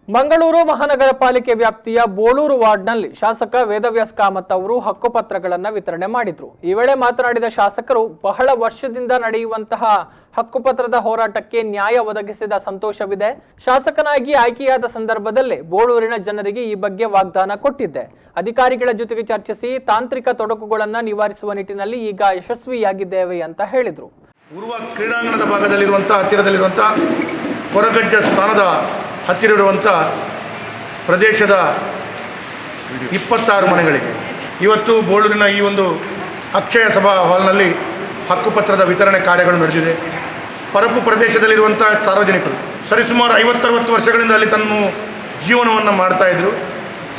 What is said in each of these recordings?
ಮಂಗಳೂರು ಮಹಾನಗರ ಪಾಲಿಕೆ ವ್ಯಾಪ್ತಿಯ ಬೋಳೂರು ವಾರ್ಡ್ನಲ್ಲಿ ಶಾಸಕ ವೇದವ್ಯಾಸ್ ಕಾಮತ್ ಅವರು ಹಕ್ಕುಪತ್ರಗಳನ್ನು ವಿತರಣೆ ಮಾಡಿದ್ರು। ಈ ವೇಳೆ ಮಾತನಾಡಿದ ಶಾಸಕರು ಬಹಳ ವರ್ಷದಿಂದ ನಡೆಯುವಂತಹ ಹಕ್ಕುಪತ್ರದ ಹೋರಾಟಕ್ಕೆ ನ್ಯಾಯ ಒದಗಿಸಿದ ಸಂತೋಷವಿದೆ। ಶಾಸಕನಾಗಿ ಆಯ್ಕೆಯಾದ ಸಂದರ್ಭದಲ್ಲೇ ಬೋಳೂರಿನ ಜನರಿಗೆ ಈ ಬಗ್ಗೆ ವಾಗ್ದಾನ ಕೊಟ್ಟಿದ್ದೆ। ಅಧಿಕಾರಿಗಳ ಜೊತೆಗೆ ಚರ್ಚಿಸಿ ತಾಂತ್ರಿಕ ತೊಡಕುಗಳನ್ನು ನಿವಾರಿಸುವ ನಿಟ್ಟಿನಲ್ಲಿ ಈಗ ಯಶಸ್ವಿಯಾಗಿದ್ದೇವೆ ಅಂತ ಹೇಳಿದ್ರು। ಪೂರ್ವ ಕ್ರೀಡಾಂಗಣದ ಭಾಗದಲ್ಲಿರುವಂತಹ ಹತ್ತಿರದಲ್ಲಿರುವಂತಹ ಕೊರಗಜ್ಜ ಸ್ಥಾನದ ಹತ್ತಿರವಿರುವಂಥ ಪ್ರದೇಶದ 26 ಮನೆಗಳಿಗೆ ಇವತ್ತು ಬೋಳೂರಿನ ಈ ಒಂದು ಅಕ್ಷಯ ಸಭಾ ಹಾಲ್ನಲ್ಲಿ ಹಕ್ಕುಪತ್ರದ ವಿತರಣೆ ಕಾರ್ಯಗಳು ನಡೆದಿದೆ। ಪರಪ್ಪು ಪ್ರದೇಶದಲ್ಲಿರುವಂಥ ಸಾರ್ವಜನಿಕರು ಸರಿಸುಮಾರು 50-60 ವರ್ಷಗಳಿಂದ ಅಲ್ಲಿ ತನ್ನ ಜೀವನವನ್ನು ಮಾಡ್ತಾಯಿದ್ರು।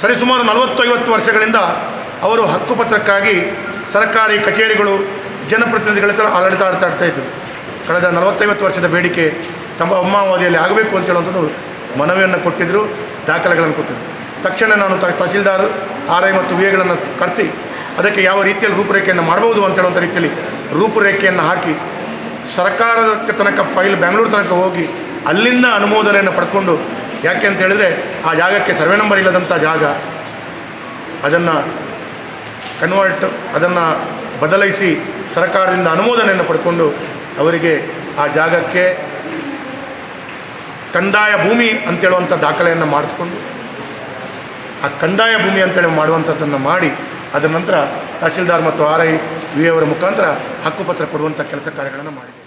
ಸರಿಸುಮಾರು 40-50 ವರ್ಷಗಳಿಂದ ಅವರು ಹಕ್ಕುಪತ್ರಕ್ಕಾಗಿ ಸರ್ಕಾರಿ ಕಚೇರಿಗಳು ಜನಪ್ರತಿನಿಧಿಗಳ ಹತ್ರ ಆಡಳಿತ ಇದ್ದರು। ಕಳೆದ 40-50 ವರ್ಷದ ಬೇಡಿಕೆ ತಮ್ಮ ಅಮ್ಮಾವಧಿಯಲ್ಲಿ ಆಗಬೇಕು ಅಂತೇಳುವಂಥದ್ದು ಮನವಿಯನ್ನು ಕೊಟ್ಟಿದ್ದರು, ದಾಖಲೆಗಳನ್ನು ಕೊಟ್ಟಿದ್ದರು। ತಕ್ಷಣ ನಾನು ತಹಸೀಲ್ದಾರ್ RI ಮತ್ತು VAಗಳನ್ನು ಕರೆಸಿ ಅದಕ್ಕೆ ಯಾವ ರೀತಿಯಲ್ಲಿ ರೂಪುರೇಖೆಯನ್ನು ಮಾಡಬಹುದು ಅಂತೇಳುವಂಥ ರೀತಿಯಲ್ಲಿ ರೂಪುರೇಖೆಯನ್ನು ಹಾಕಿ ಸರ್ಕಾರದ ತನಕ ಫೈಲ್ ಬೆಂಗಳೂರು ತನಕ ಹೋಗಿ ಅಲ್ಲಿಂದ ಅನುಮೋದನೆಯನ್ನು ಪಡ್ಕೊಂಡು, ಯಾಕೆ ಅಂತ ಹೇಳಿದರೆ ಆ ಜಾಗಕ್ಕೆ ಸರ್ವೆ ನಂಬರ್ ಇಲ್ಲದಂಥ ಜಾಗ, ಅದನ್ನು ಅದನ್ನು ಬದಲಾಯಿಸಿ ಸರ್ಕಾರದಿಂದ ಅನುಮೋದನೆಯನ್ನು ಪಡ್ಕೊಂಡು ಅವರಿಗೆ ಆ ಜಾಗಕ್ಕೆ ಕಂದಾಯ ಭೂಮಿ ಅಂತೇಳುವಂಥ ದಾಖಲೆಯನ್ನು ಮಾಡಿಸ್ಕೊಂಡು ಆ ಕಂದಾಯ ಭೂಮಿ ಅಂತೇಳಿ ಮಾಡುವಂಥದ್ದನ್ನು ಮಾಡಿ ಅದರ ನಂತರ ತಹಸೀಲ್ದಾರ್ ಮತ್ತು RI VA ಅವರ ಮುಖಾಂತರ ಹಕ್ಕುಪತ್ರ ಕೊಡುವಂಥ ಕೆಲಸ ಕಾರ್ಯಗಳನ್ನು ಮಾಡಿದೆ।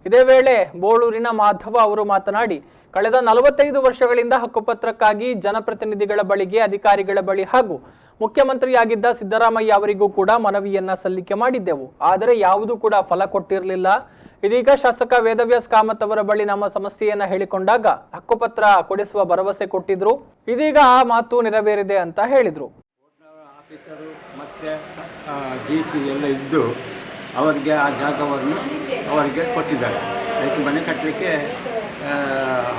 ಇದೇ ವೇಳೆ ಬೋಳೂರಿನ ಮಾಧವ ಅವರು ಮಾತನಾಡಿ, ಕಳೆದ 45 ವರ್ಷಗಳಿಂದ ಹಕ್ಕುಪತ್ರಕ್ಕಾಗಿ ಜನಪ್ರತಿನಿಧಿಗಳ ಬಳಿಗೆ, ಅಧಿಕಾರಿಗಳ ಬಳಿ ಹಾಗೂ ಮುಖ್ಯಮಂತ್ರಿಯಾಗಿದ್ದ ಸಿದ್ದರಾಮಯ್ಯ ಅವರಿಗೂ ಕೂಡ ಮನವಿಯನ್ನ ಸಲ್ಲಿಕೆ ಮಾಡಿದ್ದೆವು, ಆದರೆ ಯಾವುದೂ ಕೂಡ ಫಲ ಕೊಟ್ಟಿರಲಿಲ್ಲ। ಇದೀಗ ಶಾಸಕ ವೇದವ್ಯಾಸ್ ಕಾಮತ್ ಅವರ ಬಳಿ ನಮ್ಮ ಸಮಸ್ಯೆಯನ್ನ ಹೇಳಿಕೊಂಡಾಗ ಹಕ್ಕುಪತ್ರ ಕೊಡಿಸುವ ಭರವಸೆ ಕೊಟ್ಟಿದ್ರು, ಇದೀಗ ಆ ಮಾತು ನೆರವೇರಿದೆ ಅಂತ ಹೇಳಿದ್ರು। ಆಫೀಸರು ಮತ್ತು DC ಎಲ್ಲ ಇದ್ದು ಅವರಿಗೆ ಆ ಜಾಗವನ್ನು ಅವರಿಗೆ ಕೊಟ್ಟಿದ್ದಾರೆ। ಅದಕ್ಕೆ ಮನೆ ಕಟ್ಟಲಿಕ್ಕೆ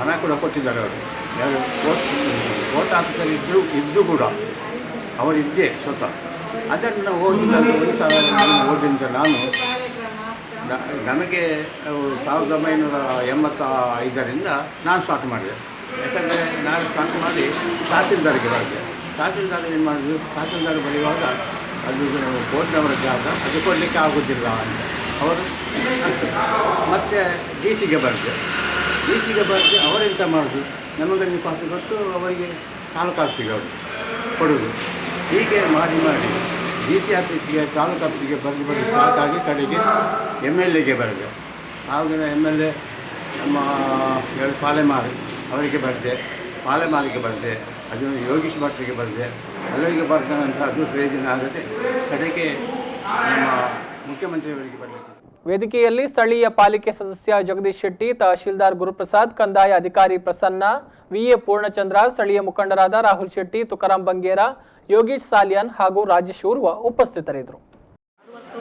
ಹಣ ಕೂಡ ಕೊಟ್ಟಿದ್ದಾರೆ ಅವರು। ಯಾರು ಕೋರ್ಟ್ ಆಫೀಸರ್ ಇದ್ದು ಕೂಡ ಅವರಿದ್ದೇ ಸ್ವತಃ ಅದನ್ನು ಓದಿದ ನಾನು ನಮಗೆ 1985ರಿಂದ ನಾನು ಸ್ಟಾರ್ಟ್ ಮಾಡಿದೆ। ಯಾಕಂದರೆ ನಾನು ಸ್ಟಾರ್ಟ್ ಮಾಡಿ ತಹಸೀಲ್ದಾರಿಗೆ ಬರದೆ, ತಹಸೀಲ್ದಾರ್ ಏನು ಮಾಡಿದ್ರು, ತಹಸೀಲ್ದಾರ್ ಬರೆಯುವಾಗ ಅದು ಕೋರ್ಟ್ನವರ ಜಾಗ ಅದು ಕೊಡಲಿಕ್ಕೆ ಆಗೋದಿಲ್ಲ ಅಂತ ಅವರು ಮತ್ತು DC ಗೆ ಬರೆದೆ ಅವರೆಂತ ಮಾಡೋದು, ನಮಗಲ್ಲಿ ಕಾಪಿ ಕೊಟ್ಟು ಅವರಿಗೆ ತಾಲೂಕು ಆಫೀಸಿಗೆ ಅವರು ಕೊಡೋದು, ಹೀಗೆ ಮಾಡಿ DC ಆಫೀಸಿಗೆ ತಾಲೂಕು ಆಫೀಸಿಗೆ ಬರೆದು ಸಾಕಾಗಿ ಕಡೆಗೆ MLAಗೆ ಬರೆದೆ। ಆವಾಗ MLA ನಮ್ಮ ಪಾಲೆಮಾರು ಅವರಿಗೆ ಬರೆದೆ, ಪಾಲೆಮಾರಿಗೆ ಬರೆದೆ, ಅದು ಯೋಗೀಶ್ ಭಟ್ರಿಗೆ ಬರೆದೆ, ಎಲ್ಲರಿಗೆ ಬರೆದ ನಂತರ ಅದು ಪ್ರಯೋಜನ ಆಗದೆ ಕಡೆಗೆ ನಮ್ಮ ಮುಖ್ಯಮಂತ್ರಿಯವರಿಗೆ ಬರಲಿಕ್ಕೆ। ವೇದಿಕೆಯಲ್ಲಿ ಸ್ಥಳೀಯ ಪಾಲಿಕೆ ಸದಸ್ಯ ಜಗದೀಶ್ ಶೆಟ್ಟಿ, ತಹಶೀಲ್ದಾರ್ ಗುರುಪ್ರಸಾದ್, ಕಂದಾಯ ಅಧಿಕಾರಿ ಪ್ರಸನ್ನ, VA ಪೂರ್ಣಚಂದ್ರ, ಸ್ಥಳೀಯ ಮುಖಂಡರಾದ ರಾಹುಲ್ ಶೆಟ್ಟಿ, ತುಕಾರಾಂ ಬಂಗೇರ, ಯೋಗೀಶ್ ಸಾಲಿಯಾನ್ ಹಾಗೂ ರಾಜೇಶ್ ಊರ್ವ ಉಪಸ್ಥಿತರಿದ್ದರು।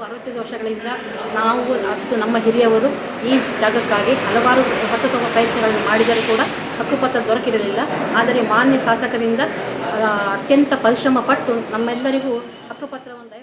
60 ವರ್ಷಗಳಿಂದ ನಾವು ಮತ್ತು ನಮ್ಮ ಹಿರಿಯವರು ಈ ಜಾಗಕ್ಕಾಗಿ ಹಲವಾರು ಹೊಸ ಪ್ರಯತ್ನಗಳನ್ನು ಮಾಡಿದರೂ ಕೂಡ ಹಕ್ಕುಪತ್ರ ದೊರಕಿರಲಿಲ್ಲ। ಆದರೆ ಮಾನ್ಯ ಶಾಸಕರಿಂದ ಅತ್ಯಂತ ಪರಿಶ್ರಮ ಪಟ್ಟು ನಮ್ಮೆಲ್ಲರಿಗೂ ಹಕ್ಕುಪತ್ರವನ್ನು